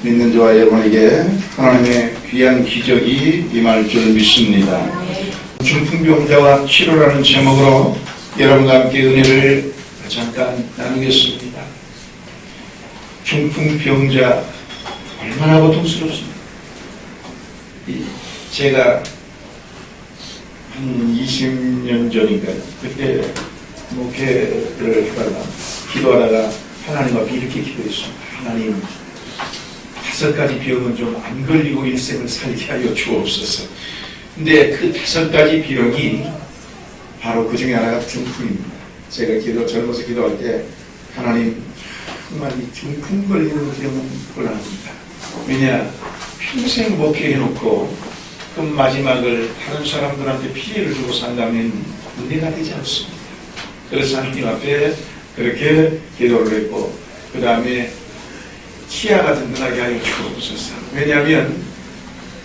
믿는 저와 여러분에게 하나님의 귀한 기적이 임할 줄 믿습니다. 중풍병자와 치료라는 제목으로 여러분과 함께 은혜를 잠깐 나누겠습니다. 중풍병자 얼마나 고통스럽습니까? 제가 한 20년 전인가요? 그때 목회를 하다가 기도하다가 하나님 앞에 이렇게 기도했습니다. 하나님, 5가지 병은 좀 안 걸리고 일생을 살게 하여 주옵소서. 근데 그 5가지 병이 바로 그 중에 하나가 중풍입니다. 제가 젊어서 기도할 때 하나님, 정말 이 중풍 걸리는 병은 곤란합니다. 왜냐, 평생 목회해놓고 그 마지막을 다른 사람들한테 피해를 주고 산다면 은혜가 되지 않습니다. 그래서 하나님 앞에 그렇게 기도를 했고, 그 다음에 치아가 든든하게 하여 주옵소서. 왜냐하면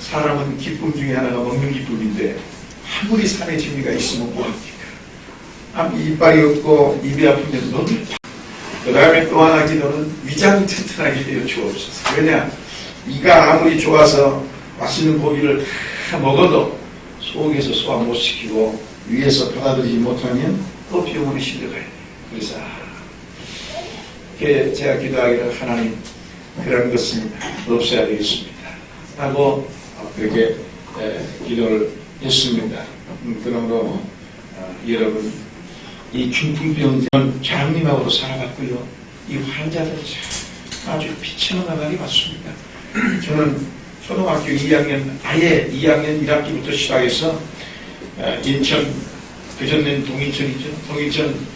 사람은 기쁨 중에 하나가 먹는 기쁨인데 아무리 산에 재미가 있으면 뭐합니까? 이빨이 없고 입이 아프면 너무. 그 다음에 또 하나 기도는 위장이 튼튼하게 하여 주옵소서. 왜냐, 이가 아무리 좋아서 맛있는 고기를 다 먹어도 속에서 소화 못 시키고 위에서 받아들이지 못하면 또 병원에 실려가야 돼요. 그래서 제가 기도하기를 하나님, 그런 것은 없어야 되겠습니다 하고 그렇게 기도를 했습니다. 그러므로 여러분, 이 중풍병자는 장님하고도 살아갔고요, 이 환자들 아주 빛이 나가게 봤습니다. 저는 초등학교 2학년, 아예 2학년 1학기부터 시작해서 인천, 그전엔 동인천이죠. 동인천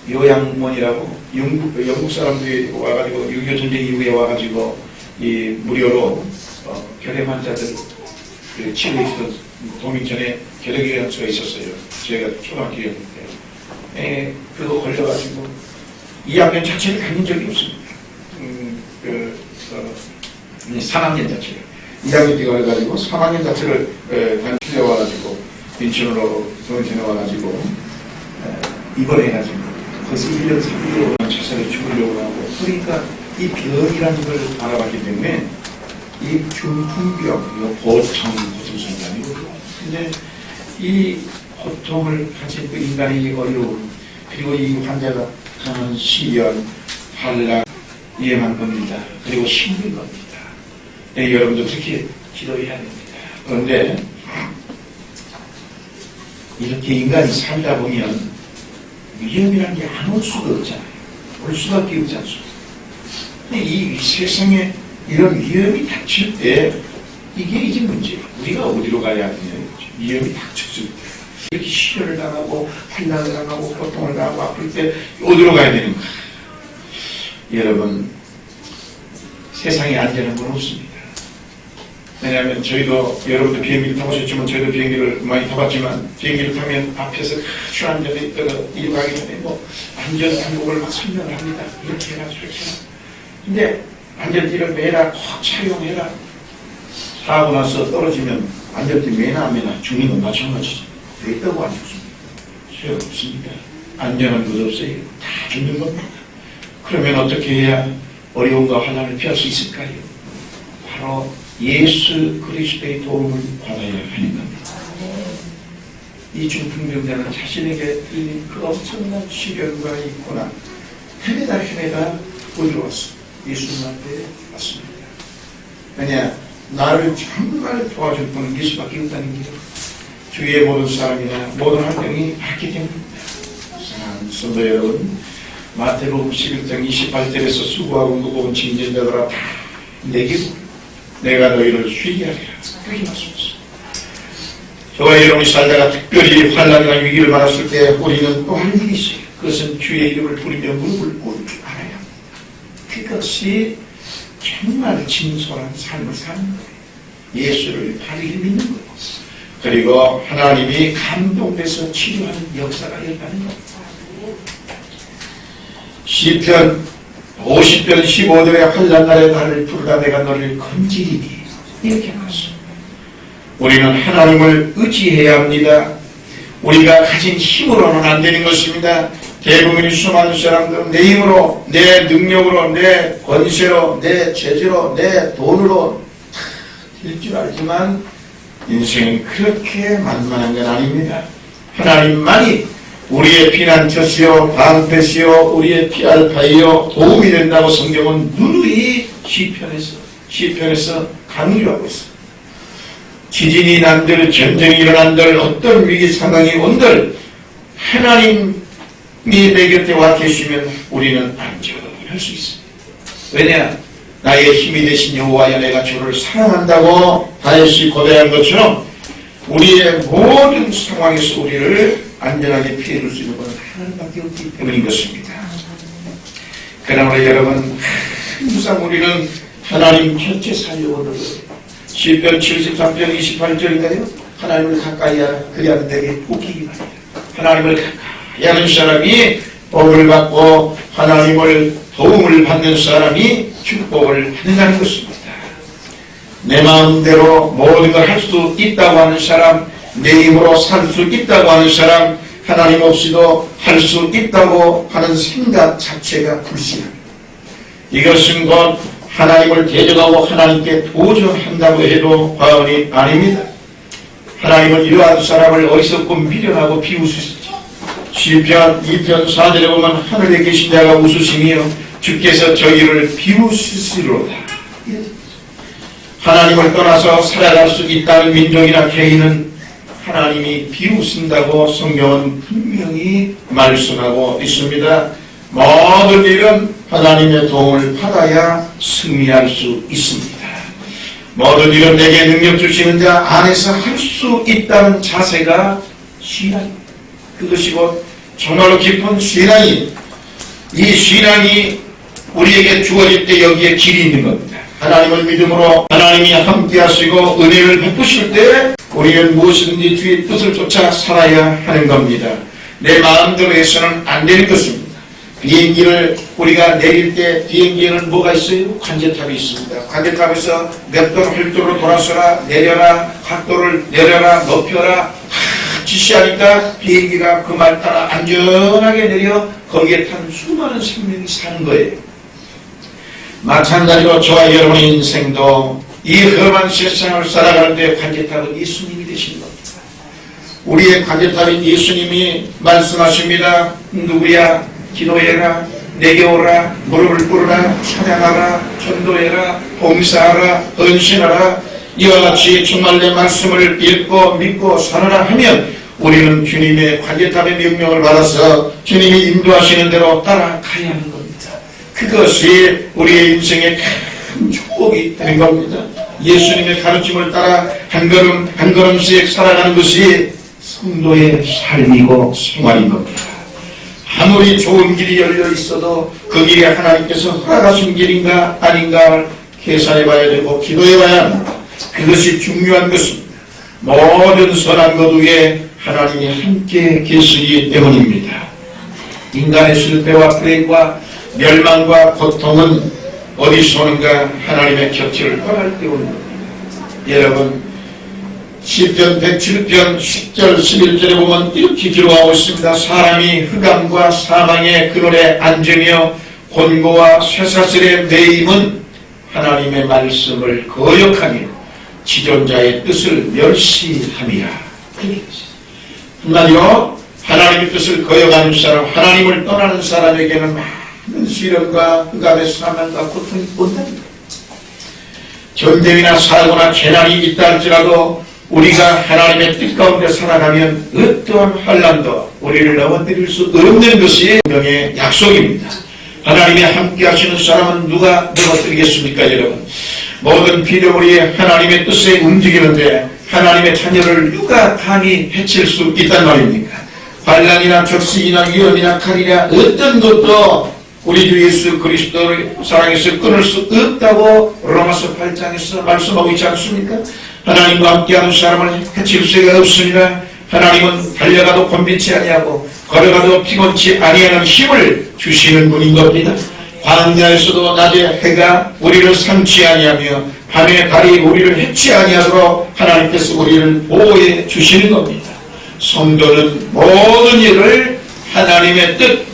요양원이라고 영국 사람들이 와가지고 6.25 전쟁 이후에 와가지고 이 무료로 결핵 환자들 치료해주던 동인천에 결핵의학소가 있었어요. 제가 초등학교 2학년 때. 그거 걸려가지고 2학년 자체를 다닌 적이 없습니다. 3학년 자체를. 2학년 때 걸려가지고 3학년 자체를 다녀와가지고 인천으로 동인천에 와가지고 입원해가지고 그래서 1년 3개월 자살에 죽으려고 하고, 그러니까 이 병이라는 걸 알아봤기 때문에 이 중풍병, 보통 고통성이 아니고, 근데 이 고통을 가진 그 인간의 어려움, 그리고 이 환자가 가는 시련, 환란, 위험한 겁니다. 그리고 힘든 겁니다. 네, 여러분도 그렇게 기도해야 됩니다. 그런데 이렇게 인간이 살다 보면 위험이라는 게 안 올 수가 없잖아요. 올 수밖에 없지 않습니까? 근데 이 세상에 이런 위험이 닥칠 때 이게 이제 문제예요. 우리가 어디로 가야 하느냐. 위험이 닥쳤을 때 이렇게 시련을 당하고 환난을 당하고 고통을 당하고 아플 때 어디로 가야 되는가. 여러분, 세상에 안전한 건 없습니다. 왜냐하면 저희도, 여러분도 비행기를 타보셨지만 저희도 비행기를 많이 타봤지만, 비행기를 타면 앞에서 아주 안전에 있다가 이리 가기 전에 안전 항목을 막 설명을 합니다. 이렇게 해라 저렇게 해라. 근데 안전띠를 매라, 꼭 착용해라. 사고 나서 떨어지면 안전띠 매나 안 매나 죽는 건 마찬가지죠. 왜 있다고 안 죽습니까? 소용없습니다. 안전한 것 없어요. 다 죽는 겁니다. 그러면 어떻게 해야 어려움과 환난을 피할 수 있을까요? 바로 예수 그리스도의 도움을 받아야 하는 겁니다. 이 중풍병자는 자신에게 들린 그 엄청난 시련과 이 고난, 헤매다 어디로 왔어? 예수님 앞에 왔습니다. 왜냐, 나를 정말 도와줄 분은 예수밖에 없다는 게 주위의 모든 사람이나 모든 환경이 밝게 됩니다. 사랑하는 성도 여러분, 마태복음 11장 28절에서 수고하고 무거운 짐진 자들아 다 내게 내가 너희를 쉬게 하리라. 그렇게 말씀하셨습니다. 저와 여러분이 살다가 특별히 환난이나 위기를 만났을 때 우리는 또 할 일이 있어요. 그것은 주의 이름을 부르며 무릎을 꿇을 줄 알아야 합니다. 그것이 정말 진솔한 삶을 사는 거예요. 예수를 바르게 믿는 거예요. 그리고 하나님이 감동돼서 치료하는 역사가 일어나는 겁니다. 시편 50편 15절에 환난 날에 나를 부르다 내가 너를 건지리니, 이렇게 말했습니다. 우리는 하나님을 의지해야 합니다. 우리가 가진 힘으로는 안 되는 것입니다. 대부분이 수많은 사람들은 내 힘으로, 내 능력으로, 내 권세로, 내 재주로, 내 돈으로 다 될 줄 알지만 인생은 그렇게 만만한 건 아닙니다. 하나님만이 우리의 피난처시요 방패시요 우리의 피알파이요 도움이 된다고 성경은 누누이 시편에서 강조하고 있습니다. 지진이 난들, 전쟁이 일어난들, 어떤 위기 상황이 온들 하나님이 내 곁에 와 계시면 우리는 안전하게 할 수 있습니다. 왜냐? 나의 힘이 되신 여호와여 내가 주를 사랑한다고 다윗이 고백한 것처럼 우리의 모든 상황에서 우리를 안전하게 피해줄 수 있는 것은 하나님밖에 없기 때문인 것입니다. 그러므로 여러분 항상 우리는 하나님 곁에 살려고 노력해요. 시편 73편 28절인가요? 하나님을 가까이 하라 그리하여 내게 복이기 바랍니다. 하나님을 가까이 하는 사람이 복을 받고 하나님을 도움을 받는 사람이 축복을 받는다는 것입니다. 내 마음대로 모든 걸 할 수 있다고 하는 사람, 내 힘으로 살 수 있다고 하는 사람, 하나님 없이도 할 수 있다고 하는 생각 자체가 불신합니다. 이것은 곧 하나님을 대적하고 하나님께 도전한다고 해도 과언이 아닙니다. 하나님은 이러한 사람을 어리석고 미련하고 비웃으시죠. 시편 2편 4절에 보면 하늘에 계신 자가 웃으시며 주께서 저희를 비웃으시로다. 하나님을 떠나서 살아갈 수 있다는 민족이나 개인은 하나님이 비웃는다고 성경은 분명히 말씀하고 있습니다. 모든 일은 하나님의 도움을 받아야 승리할 수 있습니다. 모든 일은 내게 능력 주시는 자 안에서 할 수 있다는 자세가 신앙입니다. 그것이 곧 정말로 깊은 신앙이 이 신앙이 우리에게 주어질 때 여기에 길이 있는 겁니다. 하나님을 믿음으로 하나님이 함께 하시고 은혜를 베푸실 때 우리는 무엇이든지 주의 뜻을 쫓아 살아야 하는 겁니다. 내 마음대로 해서는 안 되는 것입니다. 비행기를 우리가 내릴 때 비행기에는 뭐가 있어요? 관제탑이 있습니다. 관제탑에서 몇 도 활도로 돌아서라, 내려라, 각도를 내려라, 높여라 지시하니까 비행기가 그 말 따라 안전하게 내려 거기에 탄 수많은 생명이 사는 거예요. 마찬가지로 저와 여러분의 인생도 이 험한 세상을 살아가는데 관제탑은 예수님이 되신 겁니다. 우리의 관제탑인 예수님이 말씀하십니다. 누구야? 기도해라, 내게 오라, 무릎을 꿇으라, 찬양하라, 전도해라, 봉사하라, 헌신하라. 이와 같이 정말 내 말씀을 읽고 믿고 살아라 하면 우리는 주님의 관제탑의 명령을 받아서 주님이 인도하시는 대로 따라가야 하는 겁니다. 그것이 우리의 인생의 큰 축복이 되는 겁니다. 예수님의 가르침을 따라 한 걸음 한 걸음씩 살아가는 것이 성도의 삶이고 생활인 겁니다. 아무리 좋은 길이 열려 있어도 그 길에 하나님께서 허락하신 길인가 아닌가 계산해 봐야 되고 기도해 봐야 합니다. 그것이 중요한 것입니다. 모든 선한 것 위에 하나님이 함께 계시기 때문입니다. 인간의 실패와 불행과 멸망과 고통은 어디서 오는가? 하나님의 곁을 떠날 때 오는 겁니다. 여러분 시편 107편 10절 11절에 보면 이렇게 기록하고 있습니다. 사람이 흑암과 사망의 그늘에 앉으며 곤고와 쇠사슬의 매임은 하나님의 말씀을 거역하며 지존자의 뜻을 멸시함이라. 한마디로 하나님의 뜻을 거역하는 사람, 하나님을 떠나는 사람에게는 많은 시련과 흑암의 사망과 고통이 온답니다. 전쟁이나 사고나 재난이 있다 할지라도 우리가 하나님의 뜻 가운데 살아가면 어떠한 환난도 우리를 넘어뜨릴 수 없는 것이 분명의 약속입니다. 하나님이 함께 하시는 사람은 누가 넘어뜨리겠습니까, 여러분? 모든 피조물이 하나님의 뜻에 움직이는데 하나님의 자녀를 누가 감히 해칠 수 있단 말입니까? 환난이나 적신이나 위험이나 칼이나 어떤 것도 우리 주 예수 그리스도를 사랑해서 끊을 수 없다고 로마서 8장에서 말씀하고 있지 않습니까? 하나님과 함께하는 사람을 해칠 수가 없습니다. 하나님은 달려가도 곤비치 아니하고 걸어가도 피곤치 아니하는 힘을 주시는 분인 겁니다. 광야에서도 낮에 해가 우리를 삼지 아니하며 밤에 달이 우리를 해치 아니하도록 하나님께서 우리를 보호해 주시는 겁니다. 성도는 모든 일을 하나님의 뜻,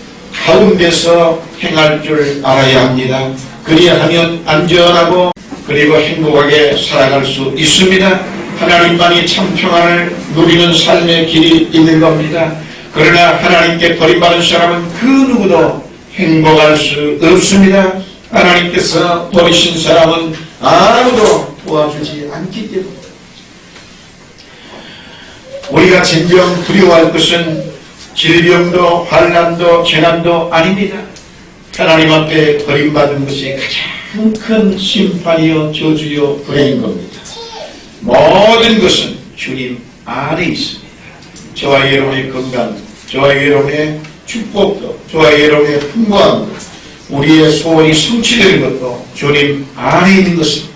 가운데서 행할 줄 알아야 합니다. 그리하면 안전하고 그리고 행복하게 살아갈 수 있습니다. 하나님만이 참 평안을 누리는 삶의 길이 있는 겁니다. 그러나 하나님께 버림받은 사람은 그 누구도 행복할 수 없습니다. 하나님께서 버리신 사람은 아무도 도와주지 않기 때문에 우리가 진정 두려워할 것은 질병도 환난도 재난도 아닙니다. 하나님 앞에 버림받은 것이 가장 큰 심판이요 저주요 불행인 겁니다. 모든 것은 주님 안에 있습니다. 저와 여러분의 건강, 저와 여러분의 축복도, 저와 여러분의 풍부함도, 우리의 소원이 성취되는 것도 주님 안에 있는 것입니다.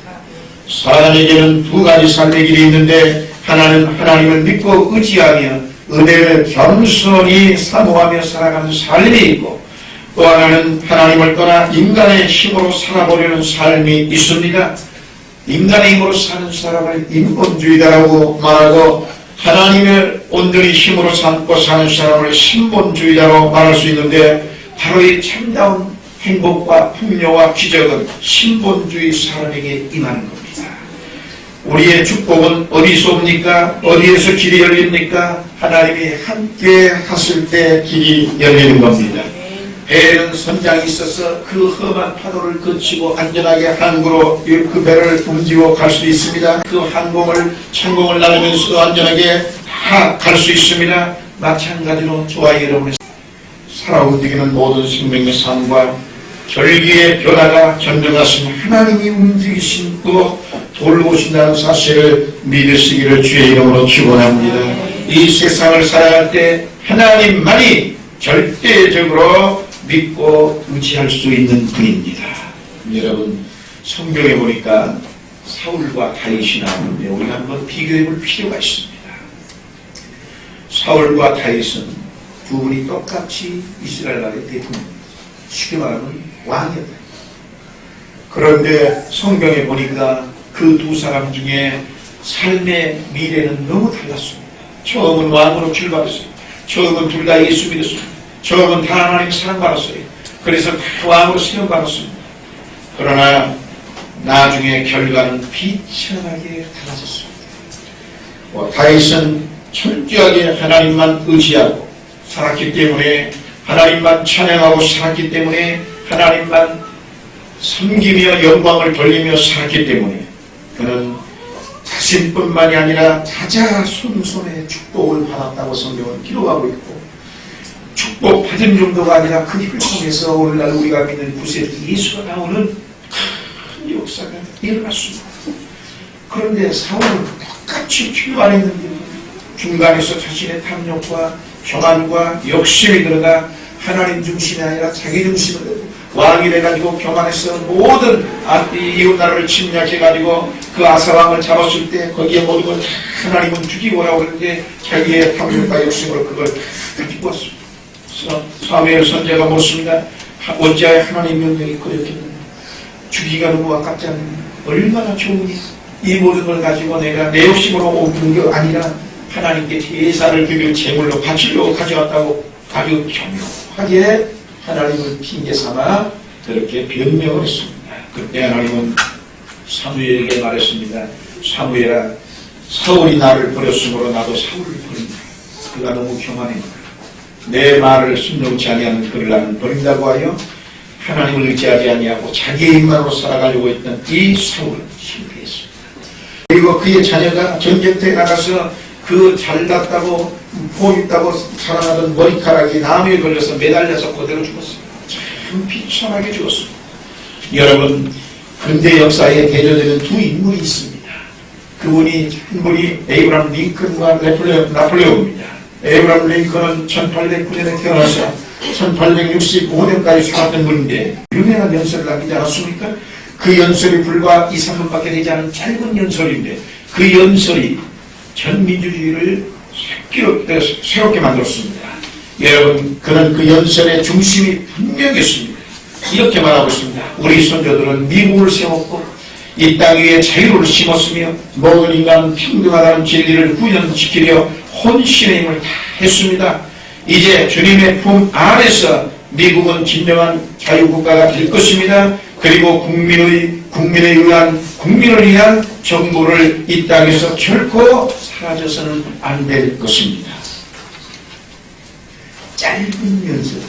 사람에게는 두 가지 삶의 길이 있는데 하나는 하나님을 믿고 의지하며 은혜를 겸손히 사모하며 살아가는 삶이 있고, 또 하나는 하나님을 떠나 인간의 힘으로 살아보려는 삶이 있습니다. 인간의 힘으로 사는 사람을 인본주의자라고 말하고, 하나님을 온전히 힘으로 삼고 사는 사람을 신본주의자로 말할 수 있는데, 바로 이 참다운 행복과 풍요와 기적은 신본주의 사람에게 임하는 겁니다. 우리의 축복은 어디서 옵니까? 어디에서 길이 열립니까? 하나님이 함께 하실 때 길이 열리는 겁니다. 배에는 선장이 있어서 그 험한 파도를 거치고 안전하게 항구로 그 배를 움직이고 갈 수 있습니다. 그 창공을 나르면서 안전하게 다 갈 수 있습니다. 마찬가지로 저와 여러분의 살아 움직이는 모든 생명의 삶과 절기의 변화가 전능하신 하나님이 움직이신 또 돌보신다는 사실을 믿으시기를 주의 이름으로 축원합니다. 이 세상을 살아갈 때 하나님만이 절대적으로 믿고 의지할 수 있는 분입니다. 여러분, 성경에 보니까 사울과 다윗이 나오는데 우리가 한번 비교해 볼 필요가 있습니다. 사울과 다윗은 두 분이 똑같이 이스라엘 나라의 대통령입니다. 쉽게 말하면 왕이었다. 그런데 성경에 보니까 그 두 사람 중에 삶의 미래는 너무 달랐습니다. 처음은 왕으로 출발했어요. 처음은 둘 다 예수 믿었습니다. 처음은 다 하나님 사랑받았어요. 그래서 다 왕으로 세움받았습니다. 그러나 나중에 결과는 비참하게 달라졌습니다. 다윗은 철저하게 하나님만 의지하고 살았기 때문에, 하나님만 찬양하고 살았기 때문에, 하나님만 섬기며 영광을 돌리며 살았기 때문에 그는 자신뿐만이 아니라 자자손손의 축복을 받았다고 성경은 기록하고 있고, 축복 받은 정도가 아니라 그 힘을 통해서 오늘날 우리가 믿는 구세주 예수가 나오는 큰 역사가 일어났습니다. 그런데 사울은 똑같이 출발했는데 중간에서 자신의 탐욕과 교만과 욕심이 들어가 하나님 중심이 아니라 자기 중심으로 왕이 돼가지고 교만해서 모든 이웃나라를 침략해가지고 그 아사왕을 잡았을 때 거기에 모든 걸 하나님은 죽이고라고 그러는데 자기의 탐욕과 욕심으로 그걸 다 가지고 왔습니다. 사무엘 선지자가 묻습니다. 어찌하여 하나님 명령이 그렇게 죽이기가 너무 아깝지 않느냐? 얼마나 좋으니 이 모든 걸 가지고 내가 내 욕심으로 옮긴 게 아니라 하나님께 제사를 드릴 제물로 바치려고 가져왔다고 아주 교묘하게 하나님을 핑계삼아 그렇게 변명을 했습니다. 그때 하나님은 사무엘에게 말했습니다. 사무엘아, 사울이 나를 버렸으므로 나도 사울을 버린다. 그가 너무 교만했다. 내 말을 순종치 아니하는 그를 나는 버린다고 하여 하나님을 의지하지 아니하고 자기의 입만으로 살아가려고 했던 이 사울은 실패했습니다. 그리고 그의 자녀가 전쟁터에 나가서 그 잘났다고 포있다고 자랑하던 머리카락이 나무에 걸려서 매달려서 그대로 죽었어요. 참 비참하게 죽었습니다. 여러분, 근대 역사에 대조되는 두 인물이 있습니다. 그분이 한 분이 에이브람 링컨과 나폴레옹입니다. 에이브람 링컨은 1809년에 태어나서 1865년까지 살았던 분인데 유명한 연설을 남기지 않았습니까? 그 연설이 불과 2, 3분밖에 되지 않은 짧은 연설인데 그 연설이 전 민주주의를 새롭게 만들었습니다. 여러분, 그는 그 연설의 중심이 분명했습니다. 이렇게 말하고 있습니다. 우리 선조들은 미국을 세웠고 이 땅 위에 자유를 심었으며 모든 인간은 평등하다는 진리를 구현시키려 혼신의 힘을 다 했습니다. 이제 주님의 품 안에서 미국은 진정한 자유국가가 될 것입니다. 그리고 국민을 위한 정부를 이 땅에서 결코 사라져서는 안 될 것입니다. 짧은 연설.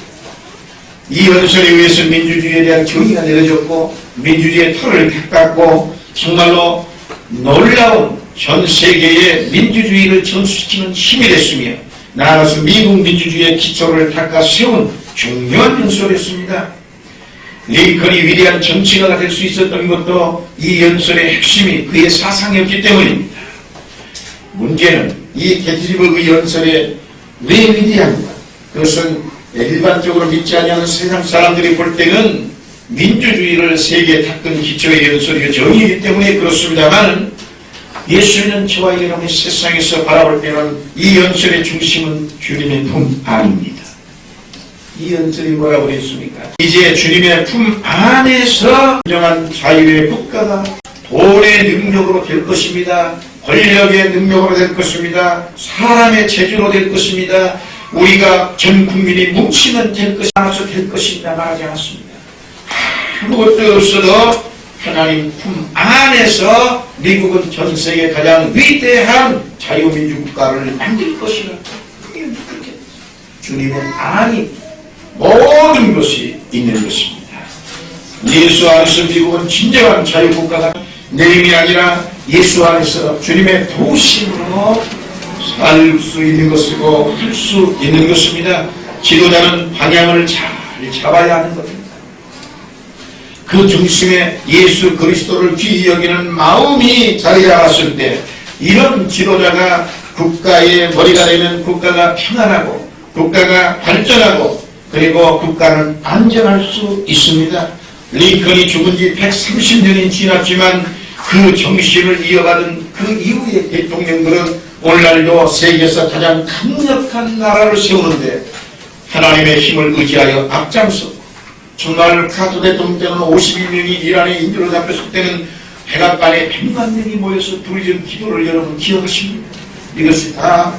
이 연설에 의해서 민주주의에 대한 정의가 내려졌고 민주주의의 틀을 닦았고 정말로 놀라운 전 세계의 민주주의를 전수시키는 힘이 됐으며 나아가서 미국 민주주의의 기초를 닦아 세운 중요한 연설이었습니다. 링컨이 위대한 정치가가 될 수 있었던 것도 이 연설의 핵심이 그의 사상이었기 때문입니다. 문제는 이 게티즈버그 연설에 왜 위대한가? 그것은 일반적으로 믿지 않는 세상 사람들이 볼 때는 민주주의를 세계에 닦은 기초의 연설이 정의이기 때문에 그렇습니다만 예수는 저와 여러분이 세상에서 바라볼 때는 이 연설의 중심은 주님의 품 안입니다. 이 연설이 뭐라고 그랬습니까? 이제 주님의 품 안에서 진정한 자유의 국가가 돈의 능력으로 될 것입니다. 권력의 능력으로 될 것입니다. 사람의 재주로 될 것입니다. 우리가 전 국민이 뭉치면 될 것이 않아서 될 것입니다. 말하지 않았습니다. 아무것도 없어도 하나님 품 안에서 미국은 전 세계 가장 위대한 자유민주국가를 만들 것이라. 그렇게 주님의 안이 모든 것이 있는 것입니다. 예수 안에서 미국은 진정한 자유국가가 내림이 아니라 예수 안에서 주님의 도심으로 살 수 있는 것이고 할 수 있는 것입니다. 지도자는 방향을 잘 잡아야 하는 것입니다. 그 중심에 예수 그리스도를 귀히 여기는 마음이 자리 잡았을 때 이런 지도자가 국가의 머리가 되면 국가가 평안하고 국가가 발전하고 그리고 국가는 안전할 수 있습니다. 링컨이 죽은 지 130년이 지났지만 그 정신을 이어가는 그 이후의 대통령들은 오늘날도 세계에서 가장 강력한 나라를 세우는데 하나님의 힘을 의지하여 앞장섰고 정말 카트 대통령 때는 52명이 이란의 인도로 잡혔을 때는 백악관에 100만 명이 모여서 부르짖은 기도를 여러분 기억하십니까? 이것이 다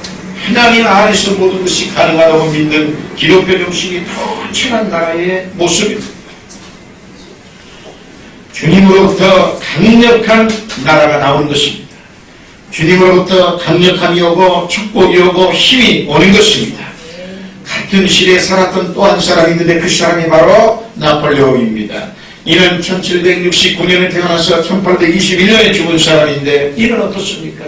하나님 안에서 모든 것이 가능하다고 믿는 기독교 정신이 통찰한 나라의 모습입니다. 주님으로부터 강력한 나라가 나온 것입니다. 주님으로부터 강력함이 오고 축복이 오고 힘이 오는 것입니다. 같은 시대에 살았던 또 한 사람이 있는데 그 사람이 바로 나폴레옹입니다. 이는 1769년에 태어나서 1821년에 죽은 사람인데 이는 어떻습니까?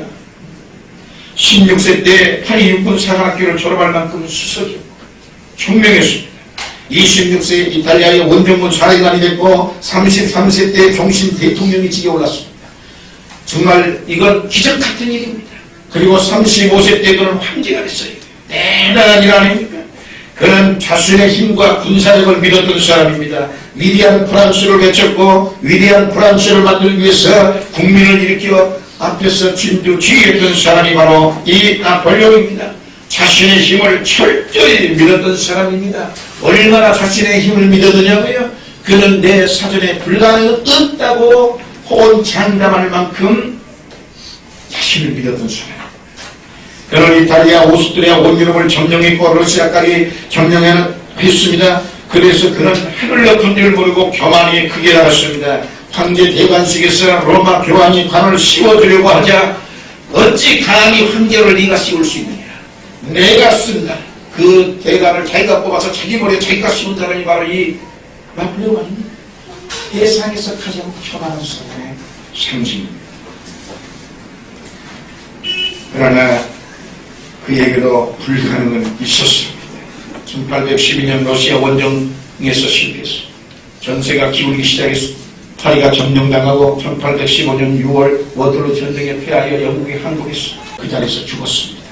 16세 때 파리 육군 사관학교를 졸업할 만큼 수석이었고 총명했습니다. 26세 이탈리아의 원정군 사령관이 됐고 33세 때 종신 대통령직에 올랐습니다. 정말 이건 기적 같은 일입니다. 그리고 35세 때 그는 황제가 됐어요. 대단한 일 아닙니까? 그는 자신의 힘과 군사력을 믿었던 사람입니다. 위대한 프랑스를 개척고 위대한 프랑스를 만들기 위해서 국민을 일으켜 앞에서 진두지휘했던 사람이 바로 이 나폴레옹입니다. 자신의 힘을 철저히 믿었던 사람입니다. 얼마나 자신의 힘을 믿었느냐고요? 그는 내 사전에 불가능은 없다고 호언장담할 만큼 자신을 믿었던 사람. 그는 이탈리아, 오스트리아, 온 유럽을 점령했고 러시아까지 점령했습니다. 그래서 그는 하늘 높은 줄 모르고 교만이 크게 나갔습니다. 황제 대관식에서 로마 교황이 관을 씌워주려고 하자 어찌 가난이 황제를 네가 씌울 수 있느냐. 내가 쓴다. 그 대관을 자기가 뽑아서 자기 머리에 자기가 씌운 사람이 바로 이 나폴레옹 아닙니까? 세상에서 가장 교만한 사람의 상징입니다. 그러나 그에게도 불가능은 있었습니다. 1812년 러시아 원정에서 실패했습니다. 전세가 기울기 시작했습니다. 파리가 점령당하고 1815년 6월 워들로 전쟁에 패하여 영국이 항복했습니다. 그 자리에서 죽었습니다.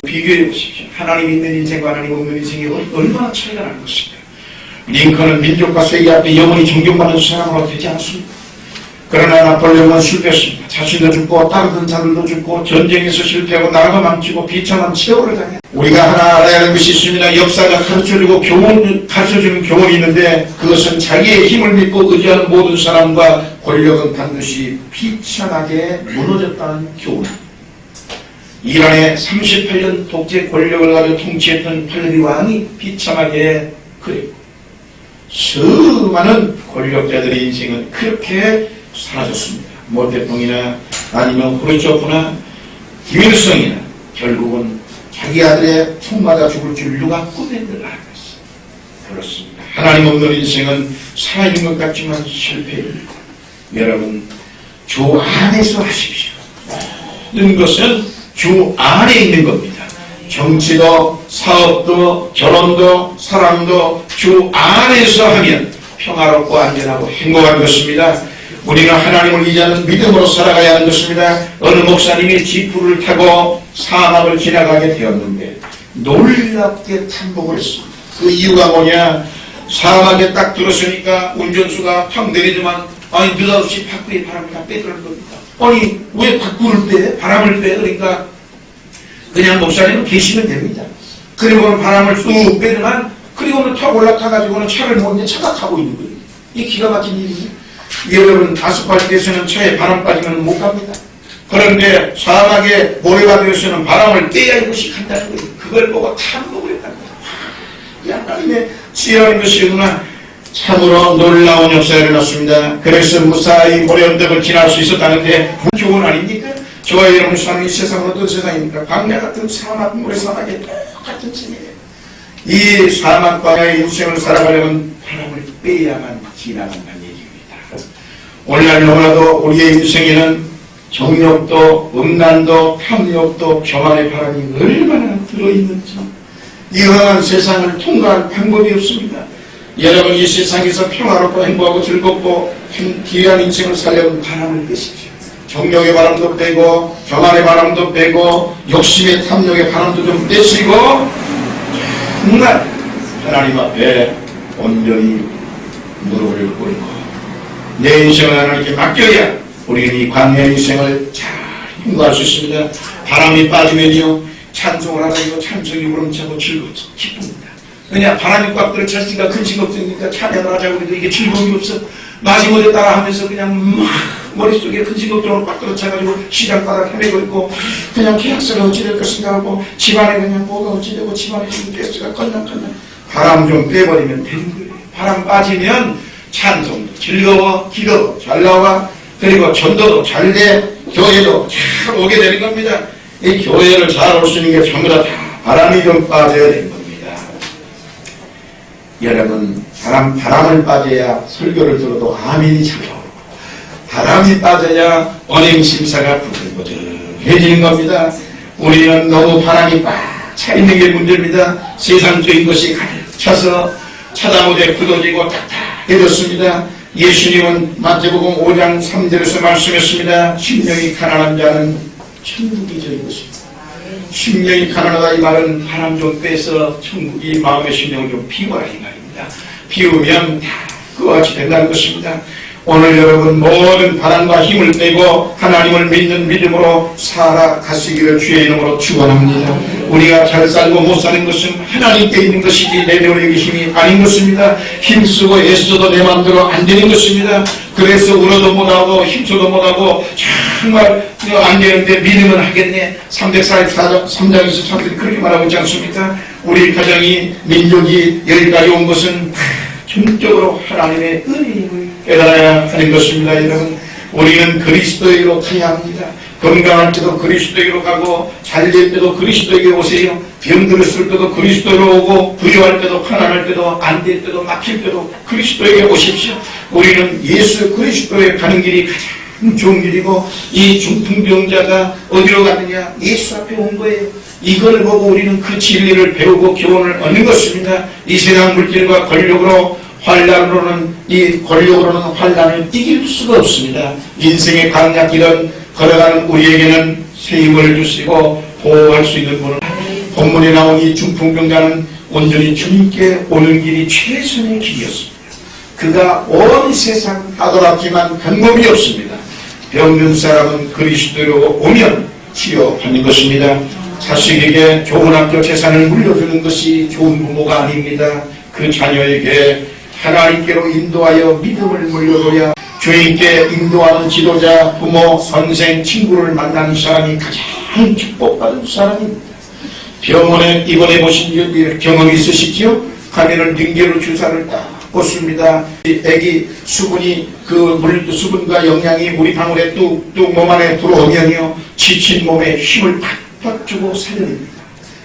비교해 보십시오. 하나님 있는 인생과 하나님 없는 인생이 얼마나 차이가 나는 것입니까? 링컨은 민족과 세계 앞에 영원히 존경받는 사람으로 되지 않습니다. 그러나 나폴레옹은 실패했습니다. 자신도 죽고 다른 자들도 죽고 전쟁에서 실패하고 나라가 망치고 비참한 최후를 당해. 우리가 하나 알아야 하는 것이 있습니다. 역사가 가르쳐주는 교훈이 있는데 그것은 자기의 힘을 믿고 의지하는 모든 사람과 권력은 반드시 비참하게 무너졌다는 교훈입니다. 이란의 38년 독재 권력을 가지고 통치했던 팔레비 왕이 비참하게 그랬고 수많은 권력자들의 인생은 그렇게 사라졌습니다. 모 대통령이나 아니면 후르초프나 김일성이나 결국은 자기 아들의 총 맞아 죽을 줄 누가 꾸며들 알았어요. 그렇습니다. 하나님 없는 인생은 살아있는 것 같지만 실패입니다. 여러분, 주 안에서 하십시오. 모든 것은 주 안에 있는 겁니다. 정치도, 사업도, 결혼도, 사랑도 주 안에서 하면 평화롭고 안전하고 행복한 것입니다. 우리는 하나님을 의지하는 믿음으로 살아가야 하는 것입니다. 어느 목사님이 지프를 타고 사막을 지나가게 되었는데 놀랍게 참복을 했습니다. 그 이유가 뭐냐? 사막에 딱 들었으니까 운전수가 탁 내리지만 아니 느닷없이 밖구리 바람을 다 빼들는 겁니다. 아니 왜 밖구를 빼? 바람을 빼? 그러니까 그냥 목사님은 계시면 됩니다. 그리고는 바람을 쑥 빼더만 그리고는 탁 올라타가지고는 차를 못 내 차가 타고 있는 거예요. 이 기가 막힌 일이에요. 여러분 아스팔트에서는 차에 바람 빠지면 못 갑니다. 그런데 사막에 모래바위에서는 바람을 빼야 이것이 간다는 거예요. 그걸 보고 탐복을 했다는 거예요. 하나님의 지혜라는 것이구나. 참으로 놀라운 역사가 일어났습니다. 그래서 무사히 모래 언덕을 지날 수 있었다는데 교훈 아닙니까? 저와 여러분 사는 이 세상은 어떤 세상입니까? 광야 같은 사막, 모래사막에 똑같은 책이에요. 이 사막 광야의 인생을 살아가려면 바람을 빼야만 지나간다는 얘기입니다. 오늘날 너무나도 우리의 인생에는 정욕도, 음란도, 탐욕도, 교만의 바람이 얼마나 들어있는지 이 험한 세상을 통과할 방법이 없습니다. 여러분 이 세상에서 평화롭고 행복하고 즐겁고 귀한 인생을 살려면 바람을 빼십시오. 정욕의 바람도 빼고 교만의 바람도 빼고 욕심의 탐욕의 바람도 좀 빼시고 정말 하나님 앞에 온전히 무릎을 꿇고 내 인생을 하나님께 맡겨야 우리는 이 광야의 인생을 잘 행복할 수 있습니다. 바람이 빠지면요 찬송을 하다가 찬송이 우렁차고 즐겁죠. 기쁩니다. 그냥 바람이 꽉 들어찼으니까 근심 걱정이니까 찬양을 하자고 해도 이게 즐거움이 없어. 마지못에 따라 하면서 그냥 막 머릿속에 근심 걱정으로 꽉 들어차가지고 시장바닥 헤매고 있고 그냥 계약서를 어찌 될 것인가 하고 집안에 그냥 뭐가 어찌 되고 집안에 지금 게스트가 건강건강 바람 좀 빼버리면 되는 거예요. 바람 빠지면 찬송도 즐거워 기도 잘 나와 그리고 전도도 잘 돼 교회도 잘 오게 되는 겁니다. 이 교회를 잘 올 수 있는 게 전부 다 바람이 좀 빠져야 되는 겁니다. 여러분 바람을 빠져야 설교를 들어도 아멘이 잘 나오고 바람이 빠져야 언행 심사가 부들부들해지는 겁니다. 우리는 너무 바람이 꽉 차 있는 게 문제입니다. 세상적인 것이 가득 차서 차다못해 굳어지고 딱딱해졌습니다. 예수님은 마태복음 5장 3절에서 말씀했습니다. 심령이 가난한 자는 천국이 저인 것입니다. 심령이 가난하다 이 말은 바람 좀 빼서 천국이 마음의 심령을 좀 비워라 이 말입니다. 비우면 다 그와 같이 된다는 것입니다. 오늘 여러분 모든 바람과 힘을 빼고 하나님을 믿는 믿음으로 살아가시기를 주의 이름으로 축원합니다. 우리가 잘 살고 못 사는 것은 하나님께 있는 것이지 내 노력의 힘이 아닌 것입니다. 힘쓰고 애써도 내 마음대로 안 되는 것입니다. 그래서 울어도 못하고 힘써도 못하고 정말 안 되는데 믿음은 하겠네. 343장에서 사람들이 그렇게 말하고 있지 않습니까? 우리 가정이 민족이 여기까지 온 것은 전적으로 하나님의 은혜임을 깨달아야 하는 것입니다. 여러분 우리는 그리스도에게로 가야 합니다. 건강할 때도 그리스도에게로 가고 잘될 때도 그리스도에게 오세요. 병들었을 때도 그리스도로 오고 부유할 때도 가난할 때도 안 될 때도 막힐 때도 그리스도에게 오십시오. 우리는 예수 그리스도에 가는 길이 가장 좋은 길이고 이 중풍병자가 어디로 갔느냐? 예수 앞에 온 거예요. 이걸 보고 우리는 그 진리를 배우고 교훈을 얻는 것입니다. 이 세상 물질과 권력으로 환란으로는 이 권력으로는 환란을 이길 수가 없습니다. 인생의 강약길은 걸어가는 우리에게는 새 힘을 주시고 보호할 수 있는 분은 본문에 나온 이 중풍병자는 온전히 주님께 오는 길이 최선의 길이었습니다. 그가 온 세상 하도락지만 방법이 없습니다. 병든 사람은 그리스도로 오면 치료받는 것입니다. 자식에게 좋은 학교 재산을 물려주는 것이 좋은 부모가 아닙니다. 그 자녀에게 하나님께로 인도하여 믿음을 물려줘야 주님께 인도하는 지도자, 부모, 선생, 친구를 만나는 사람이 가장 축복받은 사람입니다. 병원에 입원해 보신 경험이 있으시지요? 가면을 링겔로 주사를 딱 꽂습니다. 애기 수분이 수분과 영양이 우리 방울에 뚝뚝 몸 안에 들어오면요 지친 몸에 힘을 팍팍 주고 살려냅니다.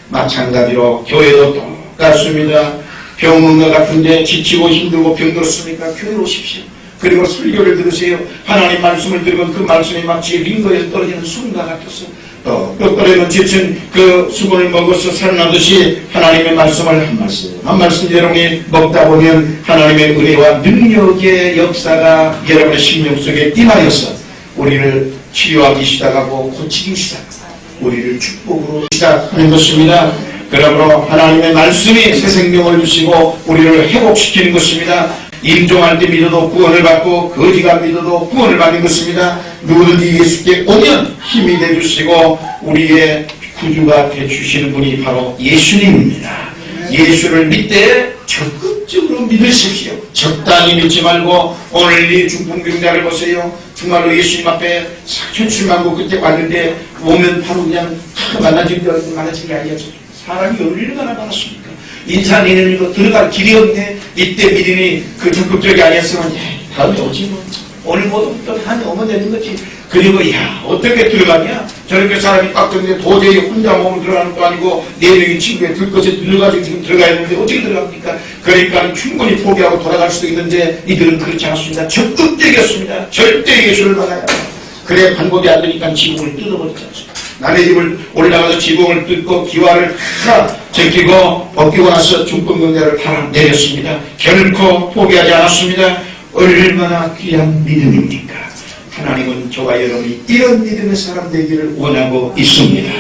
마찬가지로 교회도 똑같습니다. 병원과 같은데 지치고 힘들고 병들었습니까? 교회로 오십시오. 그리고 설교를 들으세요. 하나님 말씀을 들으면 그 말씀이 마치 링거에서 떨어지는 수분과 같아서 또 떨어지는 지친 그 수분을 먹어서 살아나듯이 하나님의 말씀을 한 말씀 여러분이 먹다 보면 하나님의 은혜와 능력의 역사가 여러분의 심령 속에 임하여서 우리를 치료하기 시작하고 고치기 시작하고 우리를 축복으로 시작하는 것입니다. 그러므로 하나님의 말씀이 새 생명을 주시고 우리를 회복시키는 것입니다. 임종할 때 믿어도 구원을 받고 거지가 믿어도 구원을 받는 것입니다. 누구든지 예수께 오면 힘이 되주시고 우리의 구주가 되주시는 분이 바로 예수님입니다. 예수를 믿되 적극적으로 믿으십시오. 적당히 믿지 말고 오늘 이 중풍병자를 보세요. 정말로 예수님 앞에 천출만고 그때 왔는데 오면 바로 그냥 만나진 게 아니야. 사람이 얼마나 많았습니까? 인산이는 이거 들어갈 길이 없네. 이때 믿음이 그 적극적이 아니었으면 다음에 오지 뭐. 오늘 뭐부터 한 오면 되는 거지. 그리고 어떻게 들어가냐? 저렇게 사람이 꽉 들었는데 도저히 혼자 몸을 들어가는 것도 아니고 4명의 친구에 들 것에 들어가지고 지금 들어가야 되는데 어떻게 들어갑니까? 그러니까 충분히 포기하고 돌아갈 수도 있는데 이들은 그렇지 않습니다. 적극적이었습니다. 절대 예수를 받아야 그래 방법이 안 되니까 지붕을 뜯어버리지 않습니다. 남의 집을 올라가서 지붕을 뜯고 기와를 다 제끼고 벗기고 나서 중풍병자를 다 내렸습니다. 결코 포기하지 않았습니다. 얼마나 귀한 믿음입니까? 하나님은 저와 여러분이 이런 믿음의 사람 되기를 원하고 있습니다.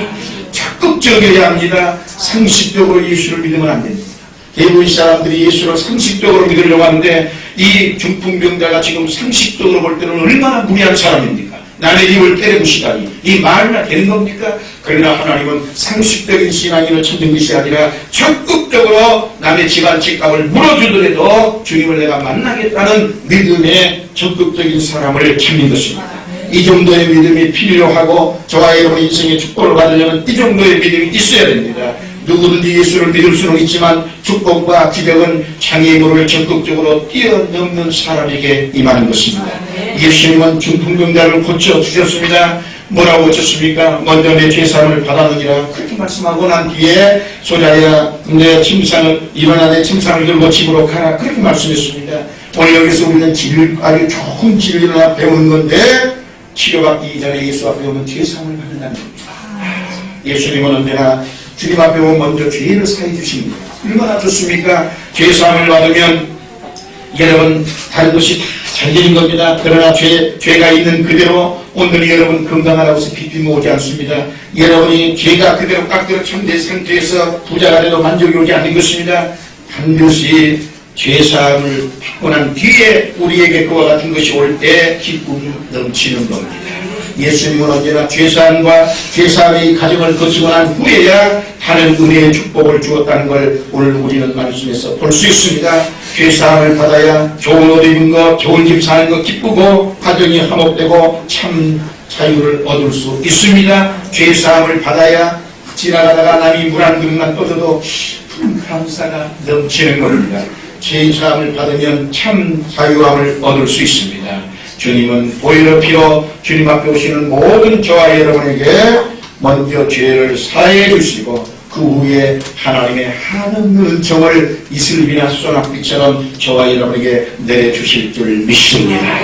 적극적이어야 합니다. 상식적으로 예수를 믿으면 안 됩니다. 대부분 사람들이 예수를 상식적으로 믿으려고 하는데 이 중풍병자가 지금 상식적으로 볼 때는 얼마나 무리한 사람입니까? 남의 집을 때려부시다니 이 말이나 되는 겁니까? 그러나 하나님은 상식적인 신앙인을 찾는 것이 아니라 적극적으로 남의 집안 집값을 물어주더라도 주님을 내가 만나겠다는 믿음의 적극적인 사람을 찾는 것입니다. 이 정도의 믿음이 필요하고 저와 여러분의 인생의 축복을 받으려면 이 정도의 믿음이 있어야 됩니다. 누구든지 예수를 믿을 수는 있지만 축복과 기적은 자기의 물을 적극적으로 뛰어넘는 사람에게 임하는 것입니다. 예수님은 중풍병자를 고쳐주셨습니다. 뭐라고 고쳤습니까? 먼저 내 죄사함을 받았느니라 그렇게 말씀하고 난 뒤에 소자야 내 침상을 일어나 내 침상을 들고 집으로 가라 그렇게 말씀했습니다. 오늘 여기서 우리는 아주 좋은 진리를 배우는 건데 치료받기 이전에 예수 앞에 오면 죄사함을 받는다는 겁니다. 예수님은 언제나 주님 앞에 오면 먼저 죄를 사해 주십니다. 얼마나 좋습니까? 죄사함을 받으면 여러분 다른 것이 다 잘 되는 겁니다. 그러나 죄가 있는 그대로 오늘 여러분 건강하라고 해서 비빔이 오지 않습니다. 여러분이 죄가 그대로 깎대로 참된 상태에서 부자가 돼도 만족이 오지 않는 것입니다. 반드시 죄사함을 받고 난 뒤에 우리에게 그와 같은 것이 올 때 기쁨이 넘치는 겁니다. 예수님은 언제나 죄사함의 가정을 거치고 난 후에야 다른 은혜의 축복을 주었다는 걸 오늘 우리는 말씀에서 볼 수 있습니다. 죄사함을 받아야 좋은 옷 입은 것, 좋은 집 사는 것 기쁘고 가정이 화목되고 참 자유를 얻을 수 있습니다. 죄사함을 받아야 지나가다가 남이 물 한 그릇만 떠줘도 큰 감사가 넘치는 겁니다. 죄사함을 받으면 참 자유함을 얻을 수 있습니다. 주님은 보혈의 피로 주님 앞에 오시는 모든 저와 여러분에게 먼저 죄를 사해 주시고 그 후에 하나님의 한없는 은총을 이슬비나 소낙비처럼 저와 여러분에게 내려주실 줄 믿습니다.